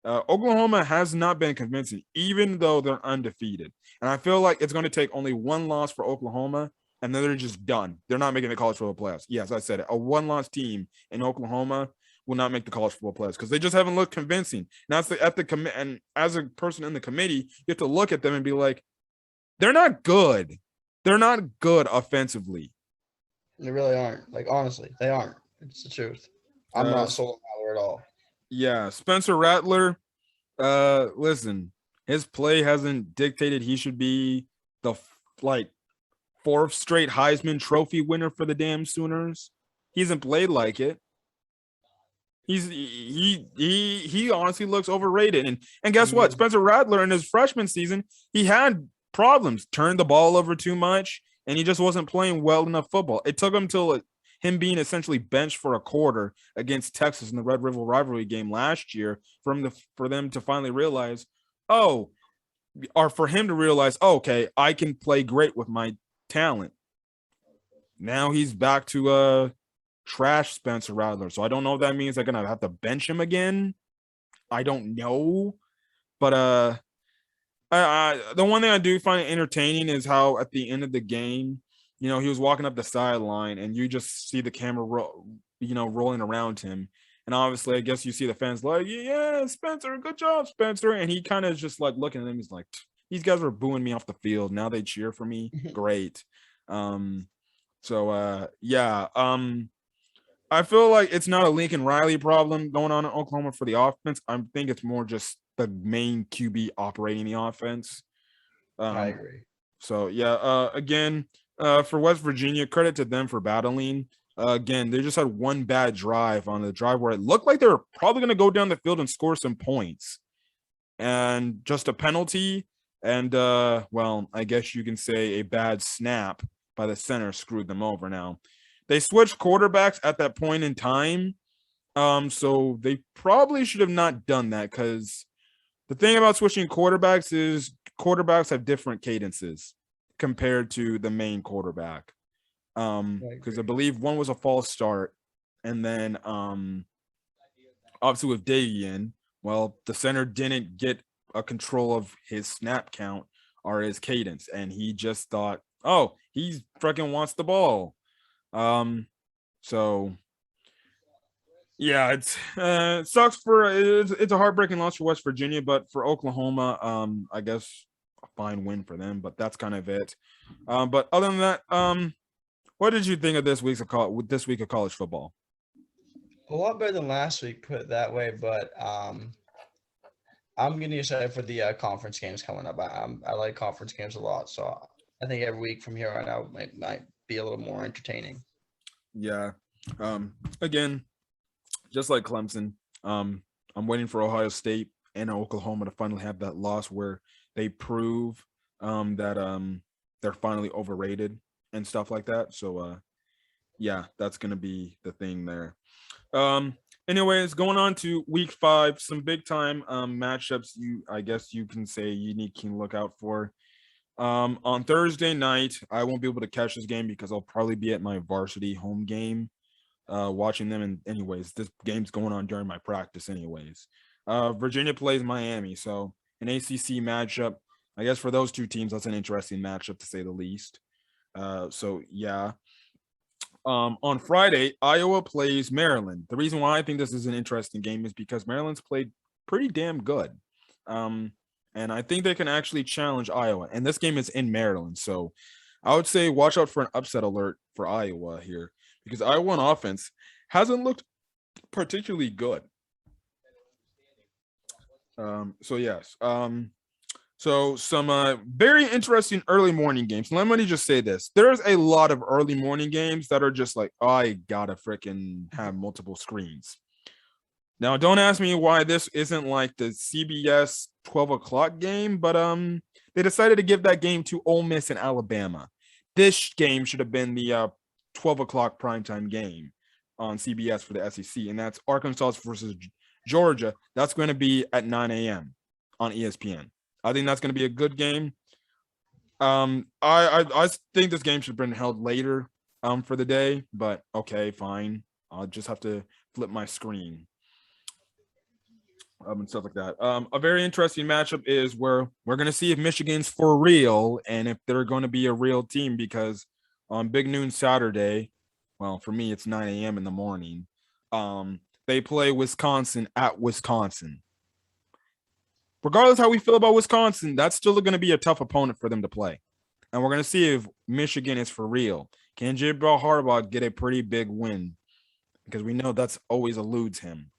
Oklahoma has not been convincing, even though they're undefeated. And I feel like it's going to take only one loss for Oklahoma, and then they're just done. They're not making the college football playoffs. Yes, I said it. A one-loss team in Oklahoma will not make the college football playoffs because they just haven't looked convincing. Now, and as a person in the committee, you have to look at them and be like, they're not good. They're not good offensively. They really aren't. Like, honestly, they aren't. It's the truth. I'm not sold on Rattler at all. Yeah, Spencer Rattler. Listen, his play hasn't dictated he should be the fourth straight Heisman Trophy winner for the damn Sooners. He hasn't played like it. He honestly looks overrated. And guess what? Spencer Rattler in his freshman season, he had problems, turned the ball over too much, and he just wasn't playing well enough football. It took him till him being essentially benched for a quarter against Texas in the Red River rivalry game last year for them to finally realize, or for him to realize, okay, I can play great with my talent. Now he's back to trash Spencer Rattler. So I don't know if that means they're gonna have to bench him again. I don't know. But the one thing I do find entertaining is how at the end of the game, he was walking up the sideline and you just see the camera rolling around him. And obviously, I guess you see the fans like, yeah, Spencer, good job, Spencer. And he kind of just like looking at them. He's like, these guys were booing me off the field. Now they cheer for me. Great. I feel like it's not a Lincoln Riley problem going on in Oklahoma for the offense. I think it's more just the main QB operating the offense. I agree. So, again, for West Virginia, credit to them for battling. Again, they just had one bad drive on the drive where it looked like they were probably going to go down the field and score some points. And just a penalty and, I guess you can say a bad snap by the center screwed them over. Now, they switched quarterbacks at that point in time. So they probably should have not done that because the thing about switching quarterbacks is quarterbacks have different cadences compared to the main quarterback. Because I believe one was a false start. And then obviously with Davian, the center didn't get a control of his snap count or his cadence. And he just thought, oh, he freaking wants the ball. So yeah, it sucks it's a heartbreaking loss for West Virginia, but for Oklahoma, I guess a fine win for them, but that's kind of it. But other than that, what did you think of this week of college football? A lot better than last week, put it that way, but I'm getting excited for the conference games coming up. I like conference games a lot, so I think every week from here on out might be a little more entertaining. Yeah. Again, just like Clemson, I'm waiting for Ohio State and Oklahoma to finally have that loss where they prove that they're finally overrated and stuff like that. So that's gonna be the thing there. Anyways, going on to week 5, some big time matchups I guess you can say you can look out for. On Thursday night, I won't be able to catch this game because I'll probably be at my varsity home game, watching them. And anyways, this game's going on during my practice anyways. Virginia plays Miami, so an ACC matchup. I guess for those two teams, that's an interesting matchup to say the least. On Friday, Iowa plays Maryland. The reason why I think this is an interesting game is because Maryland's played pretty damn good. And I think they can actually challenge Iowa. And this game is in Maryland. So I would say watch out for an upset alert for Iowa here because Iowa on offense hasn't looked particularly good. So some very interesting early morning games. Let me just say this. There's a lot of early morning games that are just like, I gotta freaking have multiple screens. Now, don't ask me why this isn't like the CBS 12 o'clock game, but they decided to give that game to Ole Miss and Alabama. this game should have been the 12 o'clock primetime game on CBS for the SEC, and that's Arkansas versus Georgia. That's going to be at 9 a.m. on ESPN. I think that's going to be a good game. I think this game should have been held later for the day, but okay, fine. I'll just have to flip my screen and stuff like that. A very interesting matchup is where we're going to see if Michigan's for real and if they're going to be a real team, because on Big Noon Saturday, well, for me it's 9 a.m. in the morning. They play Wisconsin at Wisconsin. Regardless how we feel about Wisconsin, that's still going to be a tough opponent for them to play. And we're going to see if Michigan is for real. Can Jimbo Harbaugh get a pretty big win? Because we know that's always eludes him.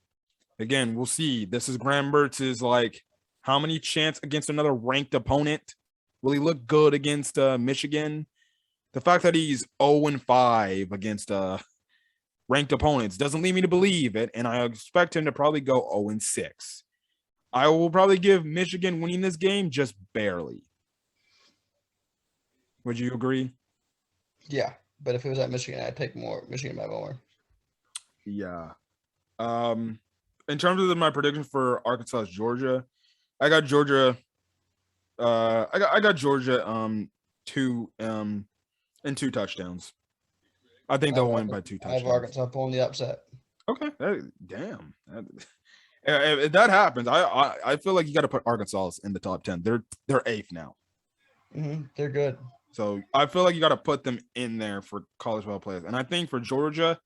Again, we'll see. This is Graham Mertz's like, how many chance against another ranked opponent? Will he look good against Michigan? The fact that he's 0-5 against ranked opponents doesn't lead me to believe it, and I expect him to probably go 0-6. I will probably give Michigan winning this game just barely. Would you agree? Yeah, but if it was at Michigan, I'd take Michigan by more. Yeah. In terms of my prediction for Arkansas Georgia, I got Georgia. I got Georgia. 2 and 2 touchdowns. I think they'll win by 2 touchdowns. I have Arkansas pulling the upset. Okay. Damn. If that happens, I feel like you got to put Arkansas in the top 10. They're 8th now. They're good. So I feel like you got to put them in there for college football players. And I think for Georgia,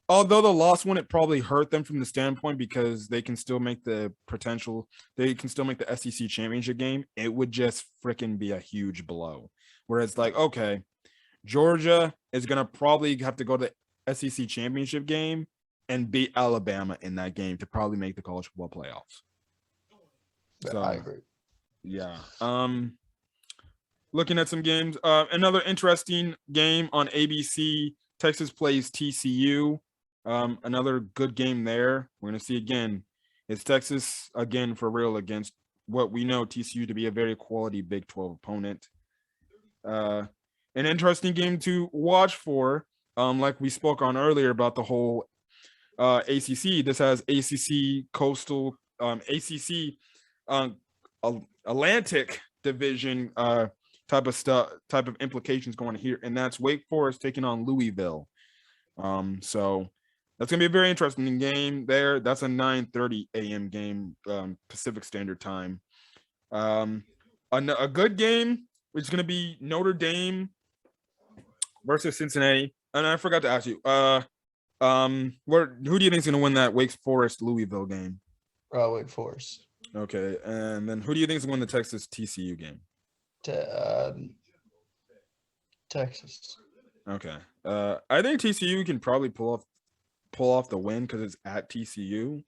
although the loss wouldn't probably hurt them from the standpoint because they can still make the potential, they can still make the SEC championship game, it would just freaking be a huge blow. Whereas like, okay, Georgia is going to probably have to go to the SEC championship game and beat Alabama in that game to probably make the college football playoffs. So, I agree. Yeah. Looking at some games, another interesting game on ABC, Texas plays TCU. Another good game there. We're going to see again, it's Texas again for real against what we know TCU to be a very quality Big 12 opponent. An interesting game to watch for, like we spoke on earlier about the whole ACC. This has ACC Coastal, ACC Atlantic Division type of implications going here, and that's Wake Forest taking on Louisville. So that's gonna be a very interesting game there. That's a 9:30 a.m. game, Pacific Standard Time. A good game is gonna be Notre Dame versus Cincinnati. And I forgot to ask you, who do you think is gonna win that Wake Forest Louisville game? Wake Forest. Okay, and then who do you think is gonna win the Texas TCU game? Texas. Okay. I think TCU can probably pull off the win because it's at TCU.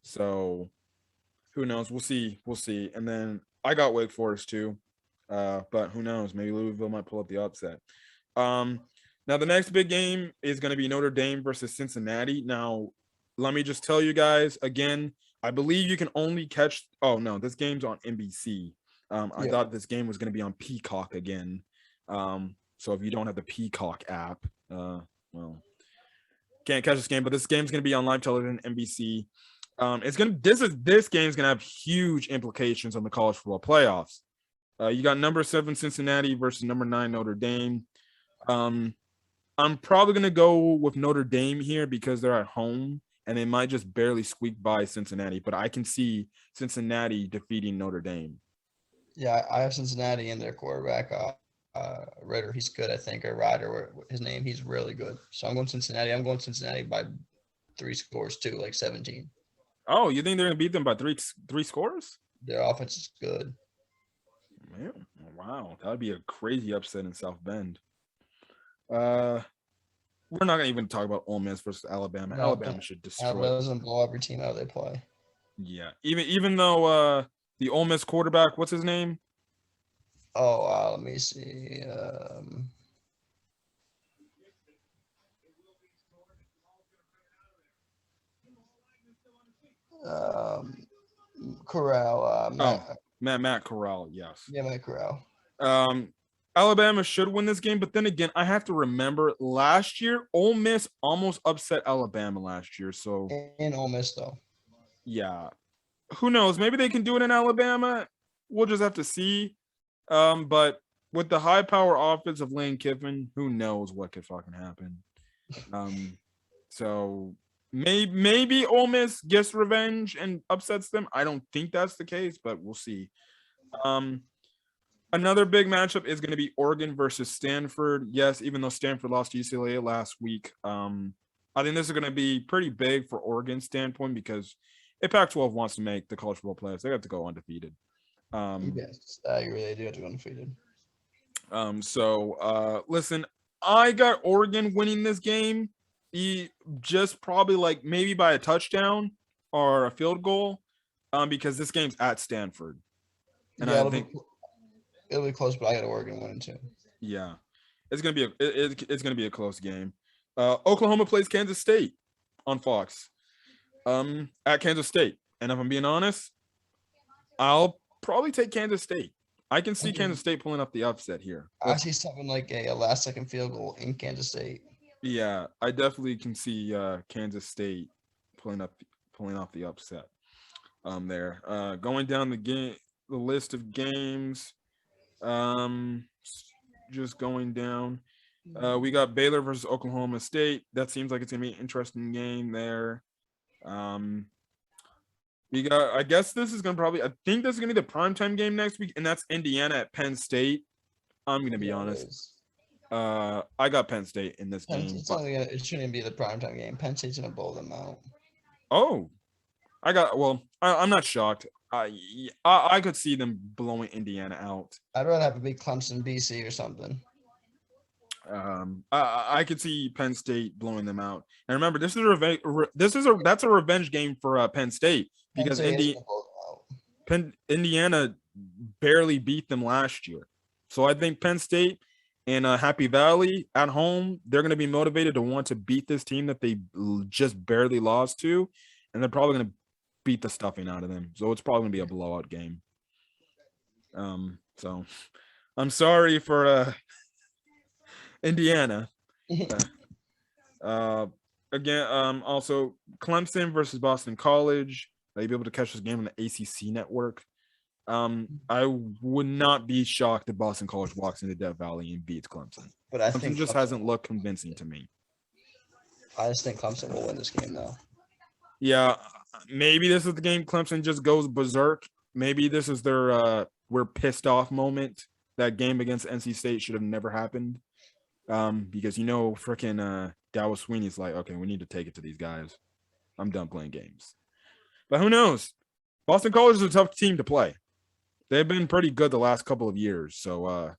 So who knows? We'll see. And then I got Wake Forest too. But who knows? Maybe Louisville might pull up the upset. Now the next big game is going to be Notre Dame versus Cincinnati. Now, let me just tell you guys again, I believe you can only catch, oh no, this game's on NBC. I thought this game was going to be on Peacock again. So if you don't have the Peacock app, well, can't catch this game. But this game's going to be on live television, NBC. This game's going to have huge implications on the college football playoffs. You got number 7 Cincinnati versus number 9 Notre Dame. I'm probably going to go with Notre Dame here because they're at home and they might just barely squeak by Cincinnati. But I can see Cincinnati defeating Notre Dame. Yeah, I have Cincinnati in their quarterback, Ritter. He's good, I think, or Ryder, his name. He's really good. So I'm going Cincinnati. I'm going Cincinnati by 3 scores too, like 17. Oh, you think they're going to beat them by three scores? Their offense is good. Man, wow, that would be a crazy upset in South Bend. We're not going to even talk about Ole Miss versus Alabama. Alabama should destroy. Alabama doesn't blow every team out they play. Yeah, even though the Ole Miss quarterback, what's his name? Oh, let me see. Corral. Matt Corral. Yes. Yeah, Matt Corral. Alabama should win this game, but then again, I have to remember last year, Ole Miss almost upset Alabama last year. So And Ole Miss though. yeah, who knows? Maybe they can do it in Alabama. We'll just have to see. But with the high power offense of Lane Kiffin, who knows what could fucking happen. So maybe Ole Miss gets revenge and upsets them. I don't think that's the case, but we'll see. Another big matchup is going to be Oregon versus Stanford. Yes, even though Stanford lost to UCLA last week, I think this is going to be pretty big for Oregon's standpoint because if Pac-12 wants to make the college football playoffs, they have to go undefeated. Yes, I really do have to go undefeated. Listen, I got Oregon winning this game. Just probably like maybe by a touchdown or a field goal, because this game's at Stanford, and yeah, I think it'll be close, but I got Oregon winning too. Yeah, it's gonna be it's gonna be a close game. Oklahoma plays Kansas State on Fox, at Kansas State, and if I'm being honest, I'll probably take Kansas State. I can see Kansas State pulling up the upset here. I see something like a last-second field goal in Kansas State. Yeah, I definitely can see Kansas State pulling off the upset. There. Going down the list of games. Just going down. We got Baylor versus Oklahoma State. That seems like it's gonna be an interesting game there. We got. I guess this is gonna I think this is gonna be the primetime game next week, and that's Indiana at Penn State. I'm gonna be honest. I got Penn State in this game. It shouldn't be the primetime game. Penn State's gonna blow them out. Oh, I'm not shocked. I could see them blowing Indiana out. I'd rather have a big Clemson, BC, or something. I could see Penn State blowing them out. And remember, that's a revenge game for Penn State because Indiana barely beat them last year. So I think Penn State and Happy Valley at home, they're going to be motivated to want to beat this team that they just barely lost to, and they're probably going to beat the stuffing out of them. So it's probably going to be a blowout game. So I'm sorry for Indiana. Also Clemson versus Boston College. You'll be able to catch this game on the ACC network. I would not be shocked if Boston College walks into Death Valley and beats Clemson. But I think Clemson hasn't looked convincing to me. I just think Clemson will win this game, though. Yeah, maybe this is the game Clemson just goes berserk. Maybe this is their we're pissed off moment. That game against NC State should have never happened. Because freaking Dallas Sweeney's like, okay, we need to take it to these guys. I'm done playing games. But who knows? Boston College is a tough team to play. They've been pretty good the last couple of years. So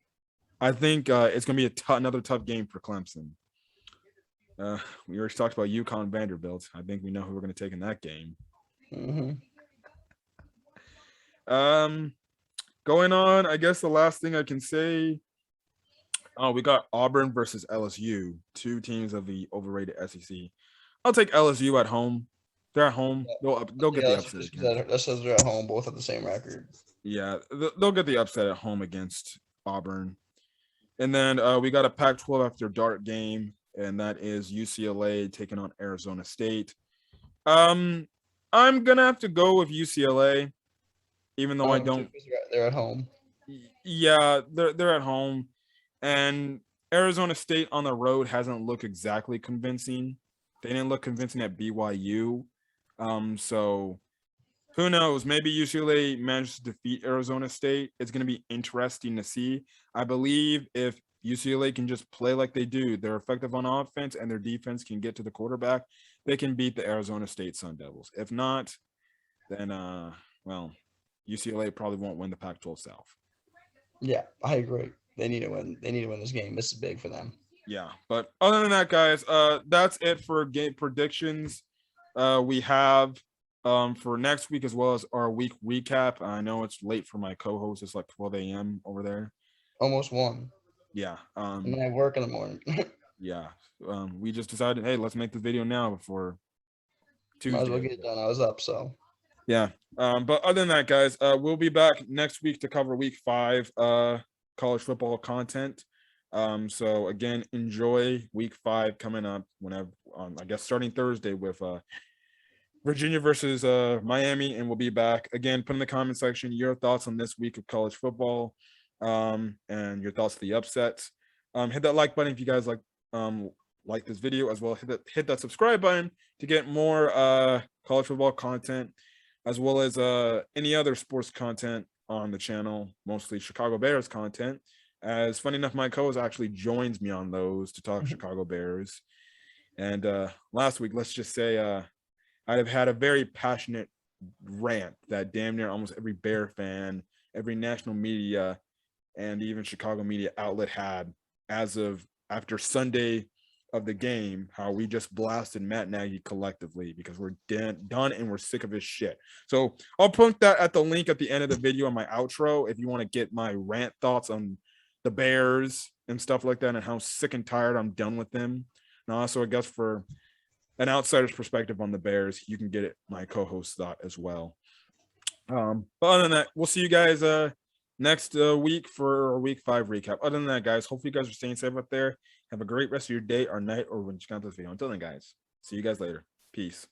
I think it's going to be another tough game for Clemson. We already talked about UConn Vanderbilt. I think we know who we're going to take in that game. Mm-hmm. Going on, I guess the last thing I can say. Oh, we got Auburn versus LSU, two teams of the overrated SEC. I'll take LSU at home. They're at home. They'll get the upset. That says they're at home, both have the same record. Yeah, they'll get the upset at home against Auburn. And then we got a Pac-12 after dark game, and that is UCLA taking on Arizona State. I'm gonna have to go with UCLA, even though I don't. They're at home. Yeah, they're at home, and Arizona State on the road hasn't looked exactly convincing. They didn't look convincing at BYU. So who knows? Maybe UCLA managed to defeat Arizona State. It's going to be interesting to see. I believe if UCLA can just play like they do, they're effective on offense and their defense can get to the quarterback, they can beat the Arizona State Sun Devils. If not, then UCLA probably won't win the Pac-12 South. Yeah, I agree. They need to win. They need to win this game. This is big for them. Yeah, but other than that, guys, that's it for game predictions. We have for next week as well as our week recap. I know it's late for my co-host. It's like 12 a.m. over there. Almost 1. Yeah. And I work in the morning. Yeah. We just decided, hey, let's make the video now before Tuesday. Might as well get it done. I was up, so. Yeah. But other than that, guys, we'll be back next week to cover week 5. college football content. So again, enjoy week 5 coming up whenever I guess starting Thursday with Virginia versus Miami, and we'll be back again. Put in the comment section your thoughts on this week of college football, and your thoughts of the upsets. Hit that like button if you guys like this video, as well. Hit that subscribe button to get more college football content, as well as any other sports content on the channel, mostly Chicago Bears content. As funny enough, my co-host actually joins me on those to talk Chicago Bears. And last week, let's just say I have had a very passionate rant that damn near almost every Bear fan, every national media, and even Chicago media outlet had as of after Sunday of the game, how we just blasted Matt Nagy collectively because we're done and we're sick of his shit. So I'll put that at the link at the end of the video on my outro if you want to get my rant thoughts on the Bears and stuff like that and how sick and tired I'm done with them. And also, I guess for an outsider's perspective on the Bears, you can get it my co-host thought as well. But other than that, we'll see you guys next week for a week 5 recap. Other than that, guys, hopefully you guys are staying safe out there. Have a great rest of your day or night or when you count this video. Until then, guys, see you guys later. Peace.